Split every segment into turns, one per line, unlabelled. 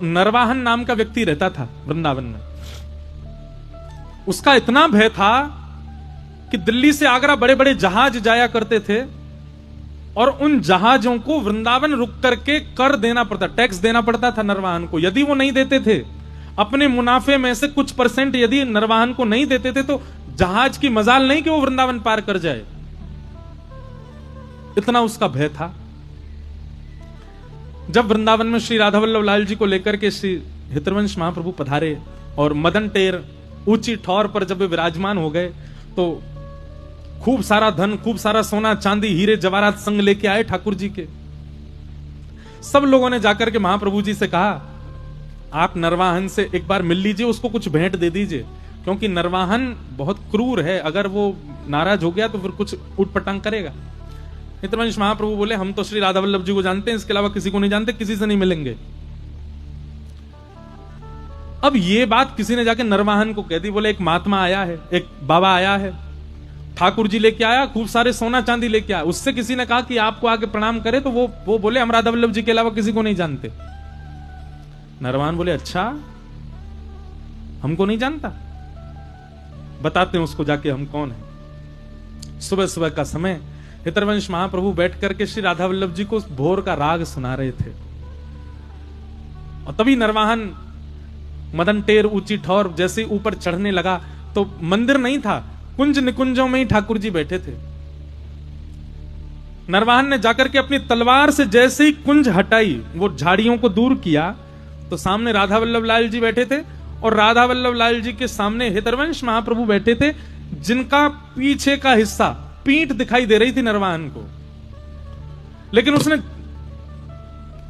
नरवाहन नाम का व्यक्ति रहता था वृंदावन में। उसका इतना भय था कि दिल्ली से आगरा बड़े बड़े जहाज जाया करते थे और उन जहाजों को वृंदावन रुक करके कर देना पड़ता, टैक्स देना पड़ता था नरवाहन को। यदि वो नहीं देते थे, अपने मुनाफे में से कुछ % यदि नरवाहन को नहीं देते थे, तो जहाज की मजाल नहीं कि वो वृंदावन पार कर जाए। इतना उसका भय था। जब वृंदावन में श्री राधा वल्लभ लाल जी को लेकर के श्री हितवंश महाप्रभु पधारे और मदन टेर ऊंची ठौर पर जब वे विराजमान हो गए, तो खूब सारा धन, खूब सारा सोना चांदी हीरे जवाहरात संग लेके आए ठाकुर जी के। सब लोगों ने जाकर के महाप्रभु जी से कहा, आप नरवाहन से एक बार मिल लीजिए, उसको कुछ भेंट दे दीजिए, क्योंकि नरवाहन बहुत क्रूर है, अगर वो नाराज हो गया तो फिर कुछ उटपटांग करेगा। हितवंश महाप्रभु बोले, हम तो श्री राधा वल्लभ जी को जानते हैं, इसके अलावा किसी को नहीं जानते, किसी से नहीं मिलेंगे। अब ये बात किसी ने जाके नरवाहन को कह दी। बोले एक महात्मा आया है, एक बाबा आया है, ठाकुर जी लेके आया, खूब सारे सोना चांदी लेके आया। उससे किसी ने कहा कि आपको आके प्रणाम करे, तो वो बोले हम राधा वल्लभ जी के अलावा किसी को नहीं जानते। नरवाहन बोले, अच्छा हमको नहीं जानता, बताते हैं उसको जाके हम कौन है। सुबह सुबह का समय हितवंश महाप्रभु बैठ करके श्री राधा वल्लभ जी को भोर का राग सुना रहे थे, और तभी नरवाहन मदन टेर ऊंची ठौर जैसे ऊपर चढ़ने लगा, तो मंदिर नहीं था, कुंज निकुंजों में ही ठाकुर जी बैठे थे। नरवाहन ने जाकर के अपनी तलवार से जैसे ही कुंज हटाई, वो झाड़ियों को दूर किया, तो सामने राधा वल्लभ लाल जी बैठे थे, और राधा वल्लभ लाल जी के सामने हितवंश महाप्रभु बैठे थे, जिनका पीछे का हिस्सा पीठ दिखाई दे रही थी नरवाहन को।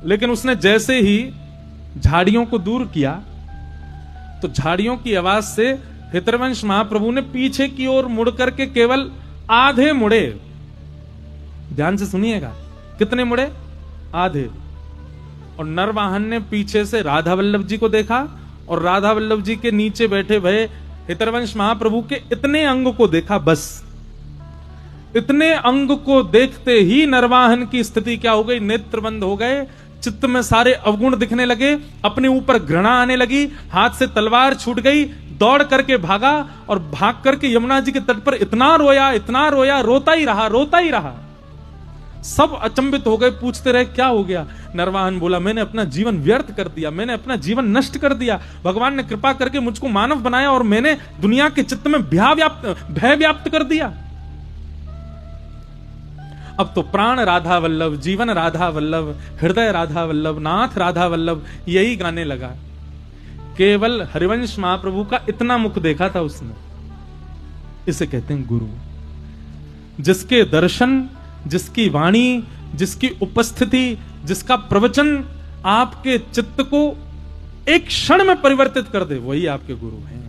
लेकिन उसने जैसे ही झाड़ियों को दूर किया, तो झाड़ियों की आवाज से हितवंश महाप्रभु ने पीछे की ओर मुड़ करके केवल आधे मुड़े। ध्यान से सुनिएगा, कितने मुड़े? आधे। और नरवाहन ने पीछे से राधा वल्लभ जी को देखा, और राधा वल्लभ जी के नीचे बैठे भये हितवंश महाप्रभु के इतने अंग को देखा। बस इतने अंग को देखते ही नरवाहन की स्थिति क्या हो गई? नेत्र बंद हो गए, चित्त में सारे अवगुण दिखने लगे, अपने ऊपर घृणा आने लगी, हाथ से तलवार छूट गई, दौड़ करके भागा, और भाग करके यमुना जी के तट पर इतना रोया, रोता ही रहा। सब अचंभित हो गए, पूछते रहे क्या हो गया? नरवाहन बोला, मैंने अपना जीवन व्यर्थ कर दिया, मैंने अपना जीवन नष्ट कर दिया। भगवान ने कृपा करके मुझको मानव बनाया, और मैंने दुनिया के चित्त में भय व्याप्त कर दिया। अब तो प्राण राधा वल्लभ, जीवन राधा वल्लभ, हृदय राधा वल्लभ, नाथ राधा वल्लभ, यही गाने लगा। केवल हरिवंश महाप्रभु का इतना मुख देखा था उसने। इसे कहते हैं गुरु, जिसके दर्शन, जिसकी वाणी, जिसकी उपस्थिति, जिसका प्रवचन आपके चित्त को एक क्षण में परिवर्तित कर दे, वही आपके गुरु हैं।